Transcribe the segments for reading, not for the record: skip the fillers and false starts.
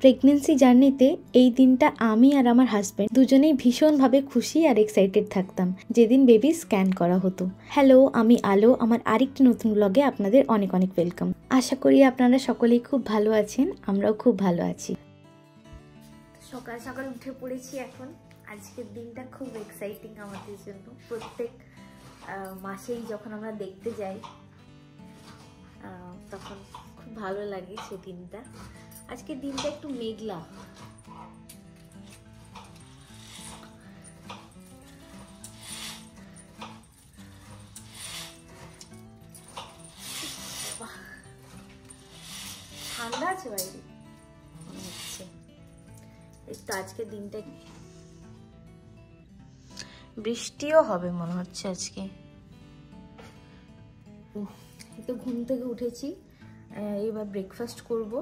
Pregnancy জার্নিতে এই দিনটা আমি আর আমার হাজব্যান্ড দুজনেই ভীষণভাবে খুশি আর এক্সাইটেড থাকতাম যেদিন বেবি স্ক্যান করা হতো। হ্যালো, আমি আলো। আমার আরেকটি নতুন ব্লগে আপনাদের অনেক অনেক ওয়েলকাম। আশা করি আপনারা সকলেই খুব ভালো আছেন, আমরাও খুব ভালো আছি। সকাল সকাল উঠে পড়েছি এখন। আজকের দিনটা খুব এক্সাইটিং আমাদের জন্য। প্রত্যেক মাসেই যখন আমরা দেখতে যাই তখন খুব ভালো লাগে সেই দিনটা। আজকের দিনটা একটু মেঘলা। ঠান্ডা আছে বাইরে মনে হচ্ছে। একটু আজকের দিনটা বৃষ্টিও হবে মনে হচ্ছে আজকে। তো ঘুম থেকে উঠেছি, এবার ব্রেকফাস্ট করব।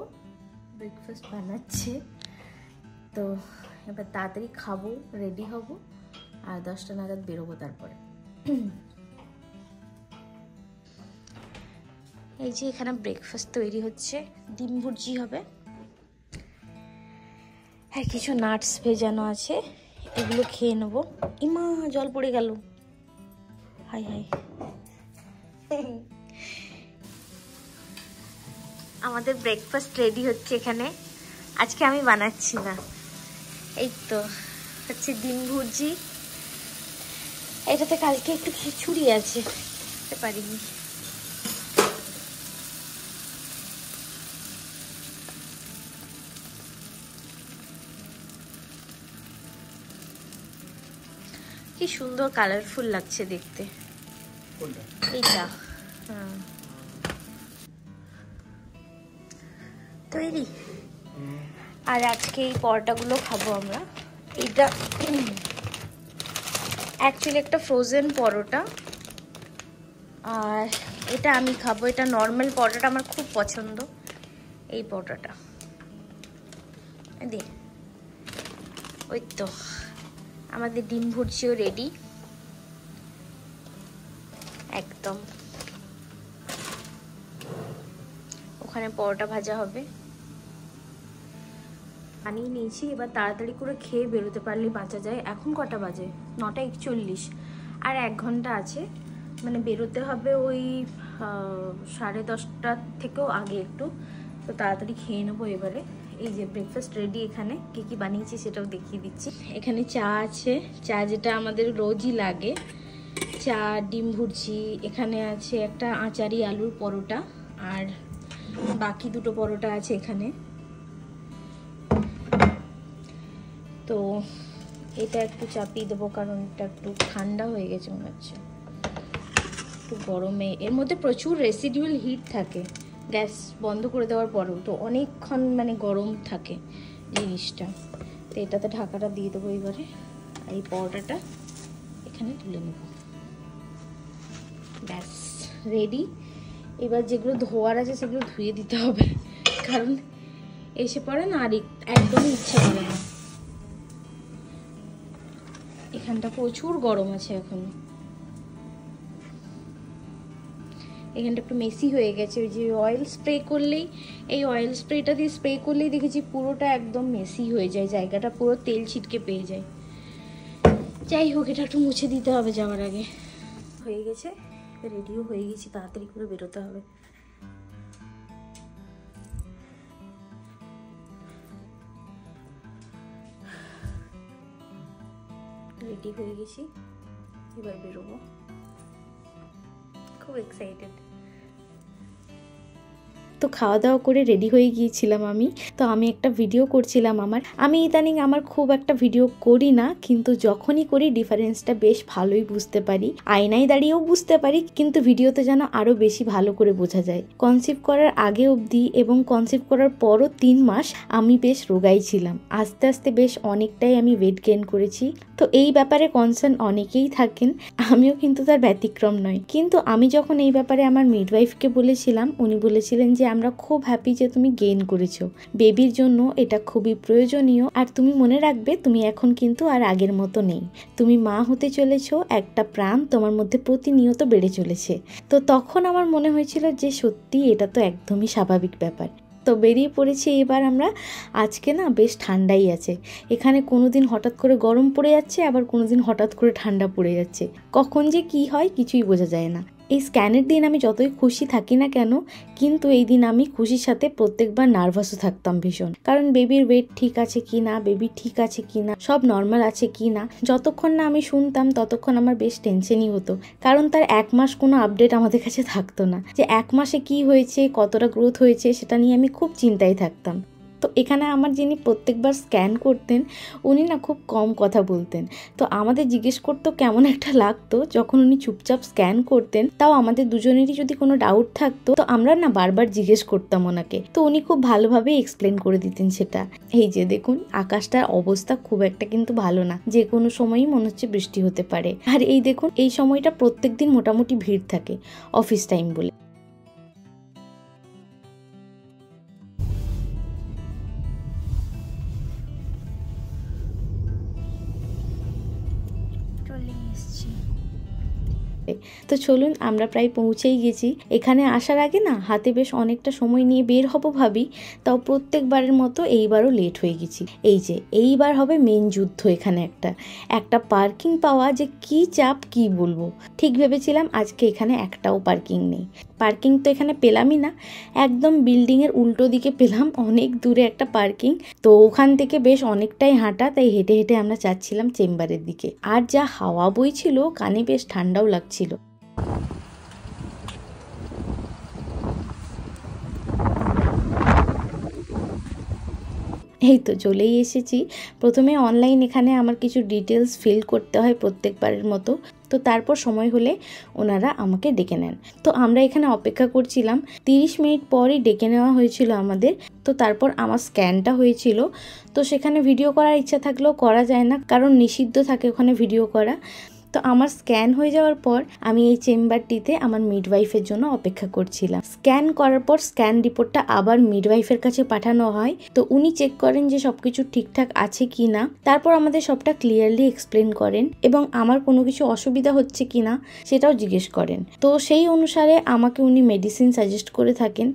ব্রেকফাস্ট বানাচ্ছে, তো এবার তাড়াতাড়ি খাবো, রেডি হব আর 10টা নাগাদ বেরোবো। তারপরে এই যে এখানে ব্রেকফাস্ট তৈরি হচ্ছে, ডিম ভুর্জি হবে আর কিছু নাটস ভেজানো আছে, এগুলো খেয়ে নেবো। ইমা জল পড়ে গেল, হাই হাই। আমাদের ব্রেকফাস্ট রেডি হচ্ছে এখানে। আজকে আমি বানাচ্ছি না, এই তো হচ্ছে ডিম ভুর্জি। এটাতে কালকে একটু খিচুড়ি আছে, খেতে পারিনি। কি সুন্দর কালারফুল লাগছে দেখতে এইটা। তৈরি। আর আজকে এই পরোটাগুলো খাবো আমরা। এটা অ্যাকচুয়ালি একটা ফ্রোজেন পরোটা, আর এটা আমি খাবো। এটা নর্মাল পরোটাটা আমার খুব পছন্দ, এই পরোটাটা। ওই তো আমাদের ডিম ভুর্জিও রেডি একদম। ওখানে পরোটা ভাজা হবে। বানিয়ে নিয়েছি, এবার তাড়াতাড়ি করে খেয়ে বেরোতে পারলেই বাঁচা যায়। এখন কটা বাজে? 9:41। আর 1 ঘন্টা আছে, মানে বেরোতে হবে ওই 10:30 থেকেও আগে একটু। তো তাড়াতাড়ি খেয়ে নেবো এবারে। এই যে ব্রেকফাস্ট রেডি। এখানে কি কি বানিয়েছি সেটাও দেখিয়ে দিচ্ছি। এখানে চা আছে, চা যেটা আমাদের রোজই লাগে, চা, ডিম ভুর্জি। এখানে আছে একটা আচারি আলুর পরোটা, আর বাকি 2টো পরোটা আছে এখানে। তো এটা একটু চাপিয়ে দেবো, কারণ এটা একটু ঠান্ডা হয়ে গেছে মনে হচ্ছে, একটু গরমে। এর মধ্যে প্রচুর রেসিডুয়াল হিট থাকে গ্যাস বন্ধ করে দেওয়ার পরেও, তো অনেকক্ষণ মানে গরম থাকে জিনিসটা। তো এটাতে ঢাকাটা দিয়ে দেবো এবারে। এই পরোটাটা এখানে তুলে নেব, ব্যাস রেডি। এবার যেগুলো ধোয়ার আছে সেগুলো ধুয়ে দিতে হবে, কারণ এসে পড়ে না আর একদমই ইচ্ছা করে না। এখানটা প্রচুর গরম আছে এখন। এখানটা একটু মেসি হয়ে গেছে। ওই যে অয়েল স্প্রে করলেই, এই অয়েল স্প্রেটা দিয়ে স্প্রে করলেই দেখেছি পুরোটা একদম মেসি হয়ে যায়, জায়গাটা পুরো তেল ছিটকে পেয়ে যায়। যাই হোক, এটা একটু মুছে দিতে হবে যাওয়ার আগে। হয়ে গেছে, রেডিও হয়ে গেছি, তাড়াতাড়ি করে বেরোতে হবে। রেডি হয়ে গেছি, এবার বেরোবো। খুব এক্সাইটেড। তো খাওয়া দাওয়া করে রেডি হয়ে গিয়েছিলাম আমি। তো আমি একটা ভিডিও করছিলাম আমি ইদানিং আমার খুব একটা ভিডিও করি না, কিন্তু যখনই করি ডিফারেন্সটা বেশ ভালোই বুঝতে পারি। আয়নায় দাঁড়িয়েও বুঝতে পারি, কিন্তু ভিডিওতে যেন আরো বেশি ভালো করে বোঝা যায়। কনসিভ করার আগে অবধি এবং কনসিভ করার পরও 3 মাস আমি বেশ রোগাই ছিলাম। আস্তে আস্তে বেশ অনেকটাই আমি ওয়েট গেইন করেছি। তো এই ব্যাপারে কনসার্ন অনেকেই থাকেন, আমিও কিন্তু তার ব্যতিক্রম নয়। কিন্তু আমি যখন এই ব্যাপারে আমার মিডওয়াইফকে বলেছিলাম, উনি বলেছিলেন যে আমরা খুব হ্যাপি যে তুমি গেইন করেছো, বেবির জন্য এটা খুবই প্রয়োজনীয়। আর তুমি মনে রাখবে, তুমি এখন কিন্তু আর আগের মতো নেই, তুমি মা হতে চলেছো, একটা প্রাণ তোমার মধ্যে প্রতিনিয়ত বেড়ে চলেছে। তো তখন আমার মনে হয়েছিল যে সত্যি এটা তো একদমই স্বাভাবিক ব্যাপার। তো বেরিয়ে পড়েছি এবার আমরা। আজকে না বেশ ঠান্ডাই আছে, এখানে কোনো দিন হঠাৎ করে গরম পড়ে যাচ্ছে, আবার কোনো দিন হঠাৎ করে ঠান্ডা পড়ে যাচ্ছে, কখন যে কি হয় কিছুই বোঝা যায় না। এই স্ক্যানের দিন আমি যতই খুশি থাকি না কেন, কিন্তু এই দিন আমি খুশির সাথে প্রত্যেকবার নার্ভাসও থাকতাম ভীষণ, কারণ বেবির ওয়েট ঠিক আছে কি না, বেবি ঠিক আছে কি না, সব নর্মাল আছে কি না, যতক্ষণ না আমি শুনতাম ততক্ষণ আমার বেশ টেনশনই হতো, কারণ তার 1 মাস কোনো আপডেট আমাদের কাছে থাকতো না, যে 1 মাসে কি হয়েছে, কতটা গ্রোথ হয়েছে, সেটা নিয়ে আমি খুব চিন্তায় থাকতাম। তো এখানে আমার যিনি প্রত্যেকবার স্ক্যান করতেন উনি না খুব কম কথা বলতেন, তো আমাদের জিজ্ঞেস করতো কেমন একটা লাগতো যখন উনি চুপচাপ স্ক্যান করতেন, তাও আমাদের দুজনেরই যদি কোনো ডাউট থাকতো তো আমরা না বারবার জিজ্ঞেস করতাম ওনাকে, তো উনি খুব ভালোভাবে এক্সপ্লেন করে দিতেন সেটা। এই যে দেখুন আকাশটার অবস্থা খুব একটা কিন্তু ভালো না, যে কোনো সময়ই মনে হচ্ছে বৃষ্টি হতে পারে। আর এই দেখুন এই সময়টা প্রত্যেকদিন মোটামুটি ভিড় থাকে অফিস টাইম বলে। তো চলুন আমরা প্রায় পৌঁছেই গেছি। এখানে আসার আগে না হাতে বেশ অনেকটা সময় নিয়ে বের হব ভাবি, তাও প্রত্যেকবারের মতো এইবারও লেট হয়ে গেছি। এই যে এইবার হবে মেন যুদ্ধ, এখানে একটা পার্কিং পাওয়া যে কি চাপ কি বলবো। ঠিক ভেবেছিলাম আজকে এখানে একটাও পার্কিং নেই, পার্কিং তো এখানে পেলামই না, একদম বিল্ডিংয়ের উল্টো দিকে পেলাম অনেক দূরে একটা পার্কিং। তো ওখান থেকে বেশ অনেকটাই হাঁটা, তাই হেঁটে হেঁটে আমরা যাচ্ছিলাম চেম্বারের দিকে। আর যা হাওয়া বইছিল, কানে বেশ ঠান্ডাও লাগছিল। এই তো চলেই এসেছি। প্রথমে অনলাইন এখানে আমার কিছু ডিটেলস ফিল করতে হয় প্রত্যেকবারের মতো, তো তারপর সময় হলে ওনারা আমাকে ডেকে নেন। তো আমরা এখানে অপেক্ষা করছিলাম, 30 মিনিট পরই ডেকে নেওয়া হয়েছিল আমাদের। তো তারপর আমার স্ক্যানটা হয়েছিল, তো সেখানে ভিডিও করার ইচ্ছা থাকলেও করা যায় না, কারণ নিষিদ্ধ থাকে ওখানে ভিডিও করা। তো আমার স্ক্যান হয়ে যাওয়ার পর আমি এই চেম্বারটিতে আমার মিডওয়াইফের জন্য অপেক্ষা করছিলাম। স্ক্যান করার পর স্ক্যান রিপোর্টটা আবার মিডওয়াইফের কাছে পাঠানো হয়, তো উনি চেক করেন যে সবকিছু ঠিকঠাক আছে কি না, তারপর আমাদের সবটা ক্লিয়ারলি এক্সপ্লেন করেন এবং আমার কোনো কিছু অসুবিধা হচ্ছে কি না সেটাও জিজ্ঞেস করেন। তো সেই অনুসারে আমাকে উনি মেডিসিন সাজেস্ট করে থাকেন।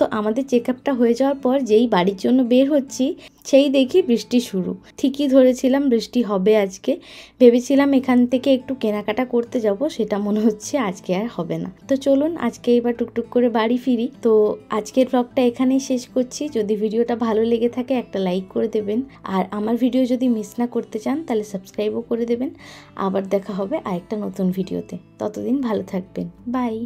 তো আমাদের চেক আপটা হয়ে যাওয়ার পর যেই বাড়ির জন্য বের হচ্ছি, সেই দেখি বৃষ্টি শুরু। ঠিকই ধরেছিলাম বৃষ্টি হবে আজকে। ভেবেছিলাম এখান থেকে একটু কেনাকাটা করতে যাব, সেটা মনে হচ্ছে আজকে আর হবে না। তো চলুন আজকে এবার টুকটুক করে বাড়ি ফিরি। তো আজকের ব্লগটা এখানেই শেষ করছি। যদি ভিডিওটা ভালো লেগে থাকে একটা লাইক করে দেবেন, আর আমার ভিডিও যদি মিস না করতে চান তাহলে সাবস্ক্রাইবও করে দেবেন। আবার দেখা হবে আরেকটা নতুন ভিডিওতে, ততদিন ভালো থাকবেন, বাই।